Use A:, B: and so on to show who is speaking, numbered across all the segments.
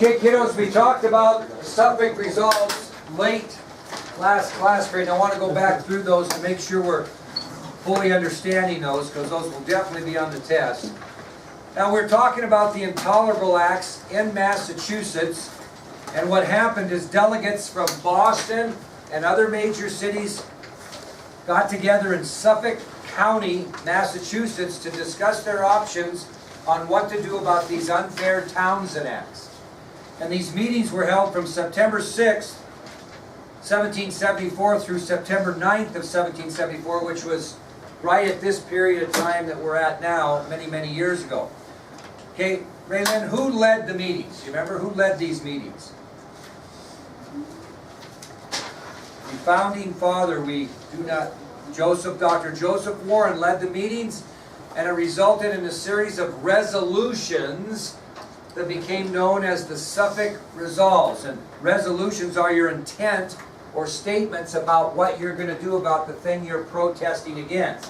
A: Okay, kiddos, we talked about Suffolk Resolves late last class period. I want to go back through those to make sure we're fully understanding those, because those will definitely be on the test. Now, we're talking about the Intolerable Acts in Massachusetts, and what happened is delegates from Boston and other major cities got together in Suffolk County, Massachusetts, to discuss their options on what to do about these unfair Townsend Acts. And these meetings were held from September 6th, 1774 through September 9th of 1774, which was right at this period of time that we're at now, many, many years ago. Okay, Raylyn, who led the meetings? You remember who led these meetings? The founding father, Dr. Joseph Warren led the meetings, and it resulted in a series of resolutions that became known as the Suffolk Resolves. And resolutions are your intent or statements about what you're going to do about the thing you're protesting against.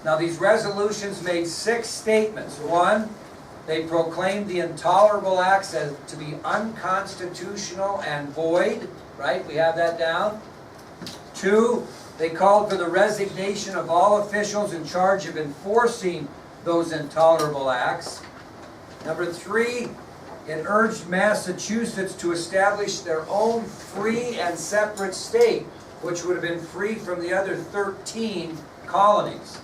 A: Now, these resolutions made 6 statements. 1, they proclaimed the Intolerable Acts as to be unconstitutional and void. Right? We have that down. 2, they called for the resignation of all officials in charge of enforcing those intolerable acts. Number 3, it urged Massachusetts to establish their own free and separate state, which would have been free from the other 13 colonies.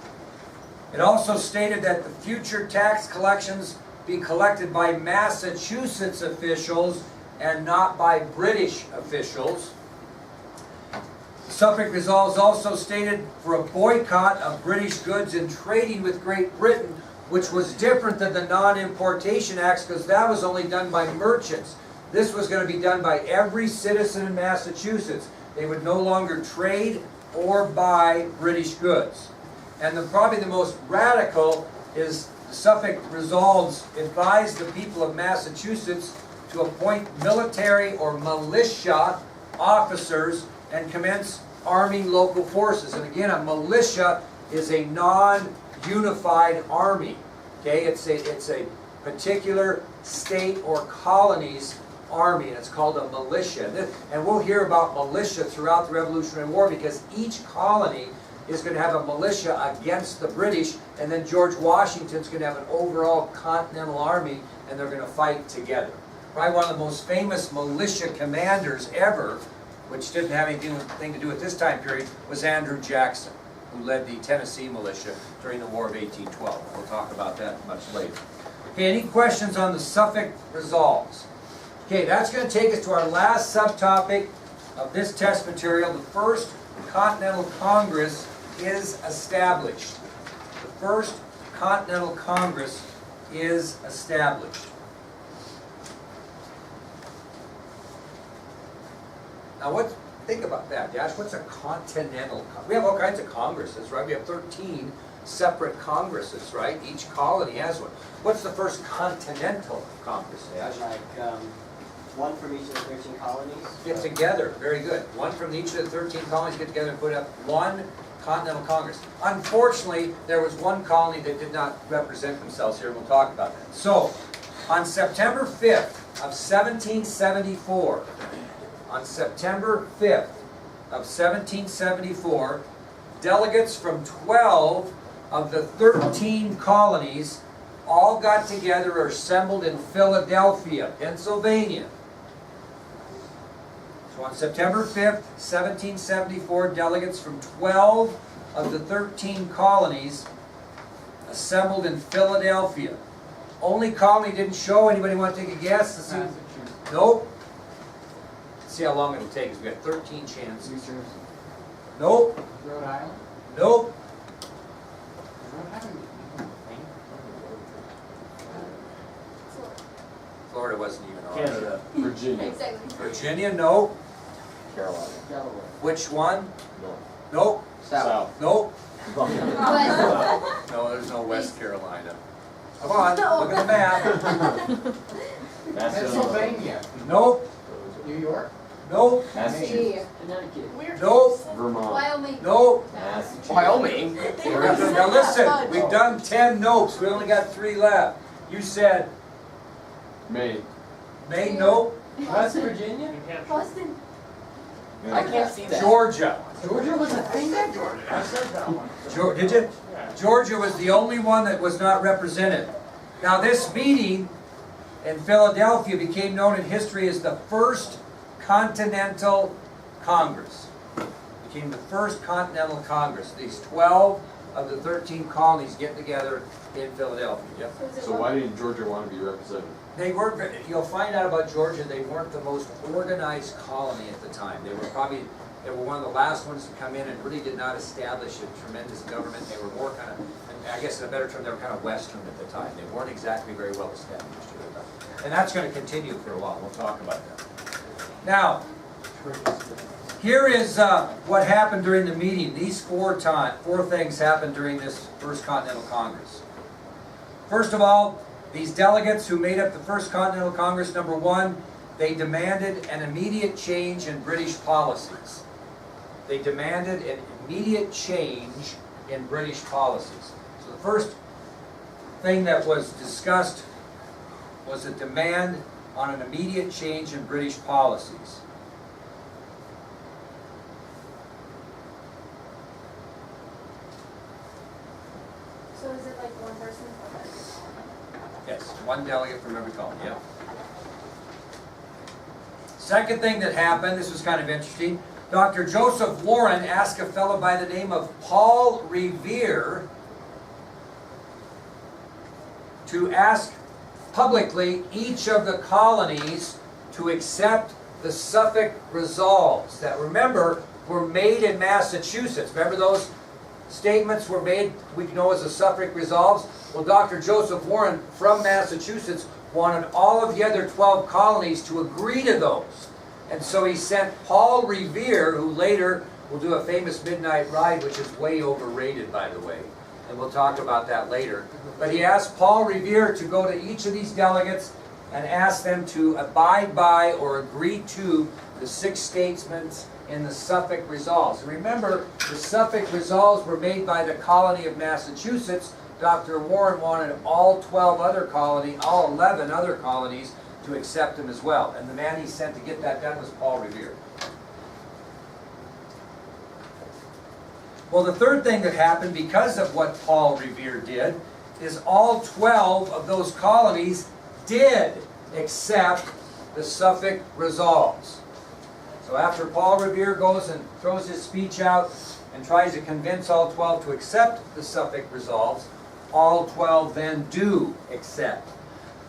A: It also stated that the future tax collections be collected by Massachusetts officials and not by British officials. Suffolk Resolves also stated for a boycott of British goods in trading with Great Britain, which was different than the Non-Importation Acts, because that was only done by merchants. This was going to be done by every citizen in Massachusetts. They would no longer trade or buy British goods. And probably the most radical is Suffolk Resolves advised the people of Massachusetts to appoint military or militia officers and commence arming local forces. And again, a militia is a non-unified army. Okay, it's a particular state or colony's army, and it's called a militia. And we'll hear about militia throughout the Revolutionary War, because each colony is going to have a militia against the British, and then George Washington's going to have an overall Continental Army, and they're going to fight together. Probably one of the most famous militia commanders ever, which didn't have anything to do with this time period, was Andrew Jackson, who led the Tennessee militia during the War of 1812. We'll talk about that much later. Okay, any questions on the Suffolk Resolves? Okay, that's going to take us to our last subtopic of this test material. The First Continental Congress is established. The First Continental Congress is established. Now, think about that, Dash. What's a continental congress? We have all kinds of congresses, right? We have 13 separate congresses, right? Each colony has one. What's the first continental congress, Dash?
B: Like one from each of the 13 colonies?
A: Get together. Very good. One from each of the 13 colonies get together and put up one continental congress. Unfortunately, there was one colony that did not represent themselves here. We'll talk about that. So, on September 5th of 1774, on September 5th of 1774, delegates from 12 of the 13 colonies all got together or assembled in Philadelphia, Pennsylvania. So on September 5th, 1774, delegates from 12 of the 13 colonies assembled in Philadelphia. Only colony didn't show. Anybody want to take a guess?
C: Massachusetts.
A: Nope. See how long it'll take, because we got 13 chances.
C: New Jersey.
A: Nope.
C: Rhode Island.
A: Nope.
C: Rhode Island.
A: Florida wasn't even on.
D: Canada. Virginia.
E: Exactly.
A: Virginia, no.
D: Carolina.
C: Delaware.
A: Which one?
D: North.
A: Nope.
D: South.
A: Nope.
E: West.
A: No, there's no West Carolina. Come on, look at the map.
C: Pennsylvania.
A: Nope.
C: New York.
A: Nope.
D: Massachusetts.
E: Connecticut.
A: Nope.
D: Vermont.
E: Wyoming.
A: Nope.
D: Massachusetts.
B: Wyoming?
A: Now listen, we've done 10 nopes. We only got 3 left. You said
D: Maine.
A: Maine, no.
B: West Virginia?
D: Boston.
E: I can't see that.
A: Georgia.
C: Georgia was a thing then? I said that one.
A: Did you? Georgia was the only one that was not represented. Now this meeting in Philadelphia became known in history as the First Continental Congress. Became the First Continental Congress. These 12 of the 13 colonies get together in Philadelphia. Yep.
E: So why didn't Georgia want to be represented?
A: They weren't, you'll find out about Georgia, they weren't the most organized colony at the time. They were one of the last ones to come in and really did not establish a tremendous government. They were more kind of, I guess in a better term, they were kind of Western at the time. They weren't exactly very well established at the time. And that's going to continue for a while. We'll talk about that. Now, here is what happened during the meeting. These four things happened during this First Continental Congress. First of all, these delegates who made up the First Continental Congress, number one, they demanded an immediate change in British policies. They demanded an immediate change in British policies. So the first thing that was discussed was a demand on an immediate change in British policies.
D: So is it like one person for every
A: Yes, one delegate from every colony, yeah. Second thing that happened, this was kind of interesting, Dr. Joseph Warren asked a fellow by the name of Paul Revere to ask publicly each of the colonies to accept the Suffolk Resolves that, remember, were made in Massachusetts. Remember those statements were made, we know as the Suffolk Resolves? Well, Dr. Joseph Warren from Massachusetts wanted all of the other 12 colonies to agree to those. And so he sent Paul Revere, who later will do a famous midnight ride, which is way overrated, by the way. And we'll talk about that later. But he asked Paul Revere to go to each of these delegates and ask them to abide by or agree to the 6 statements in the Suffolk Resolves. Remember, the Suffolk Resolves were made by the colony of Massachusetts. Dr. Warren wanted all 12 other colonies, all 11 other colonies, to accept them as well. And the man he sent to get that done was Paul Revere. Well, the third thing that happened because of what Paul Revere did is all 12 of those colonies did accept the Suffolk Resolves. So after Paul Revere goes and throws his speech out and tries to convince all 12 to accept the Suffolk Resolves, all 12 then do accept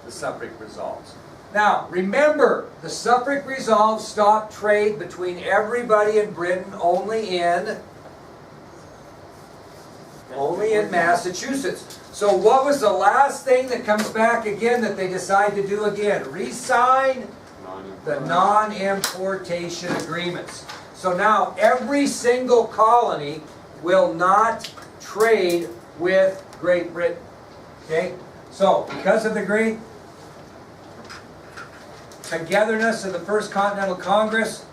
A: the Suffolk Resolves. Now, remember, the Suffolk Resolves stopped trade between everybody in Britain only in Massachusetts. So what was the last thing that comes back again that they decide to do again? Re-sign the non-importation agreements. So now every single colony will not trade with Great Britain. Okay? So, because of the great togetherness of the First Continental Congress,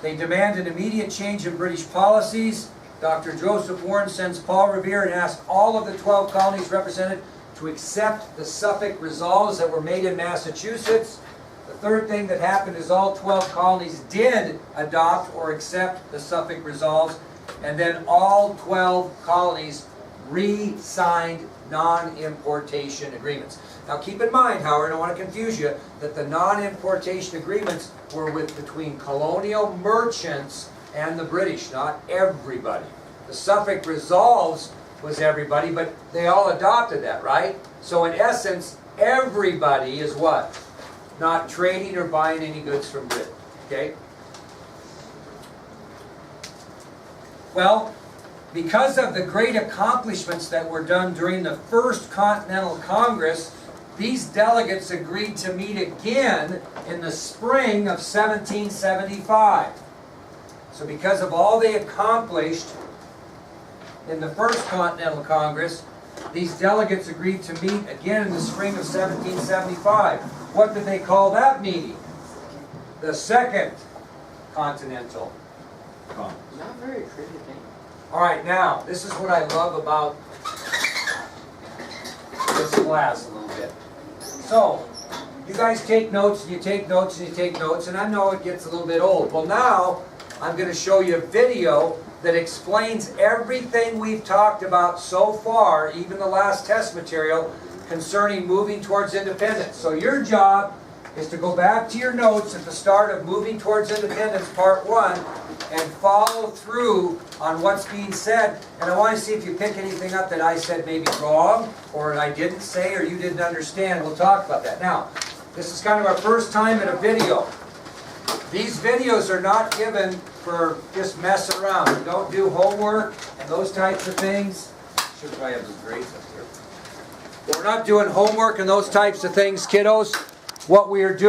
A: they demand an immediate change in British policies. Dr. Joseph Warren sends Paul Revere and asks all of the 12 colonies represented to accept the Suffolk Resolves that were made in Massachusetts. The third thing that happened is all 12 colonies did adopt or accept the Suffolk Resolves, and then all 12 colonies re-signed non-importation agreements. Now keep in mind, Howard, I don't want to confuse you, that the non-importation agreements were between colonial merchants and the British, not everybody. The Suffolk Resolves was everybody, but they all adopted that, right? So in essence, everybody is what? Not trading or buying any goods from Britain, okay? Well, because of the great accomplishments that were done during the First Continental Congress, these delegates agreed to meet again in the spring of 1775. So because of all they accomplished in the First Continental Congress, these delegates agreed to meet again in the spring of 1775. What did they call that meeting? The Second Continental Congress.
B: Not very creative name.
A: All right, now, this is what I love about this class a little bit. So, You guys take notes, and you take notes, and you take notes, and I know it gets a little bit old. Well, now, I'm going to show you a video that explains everything we've talked about so far, even the last test material, concerning moving towards independence. So your job is to go back to your notes at the start of Moving Towards Independence, Part 1, and follow through on what's being said. And I want to see if you pick anything up that I said maybe wrong, or I didn't say, or you didn't understand. We'll talk about that. Now, this is kind of our first time in a video. These videos are not given for just messing around. We don't do homework and those types of things. Should probably have those grades up here. We're not doing homework and those types of things, kiddos. What we are doing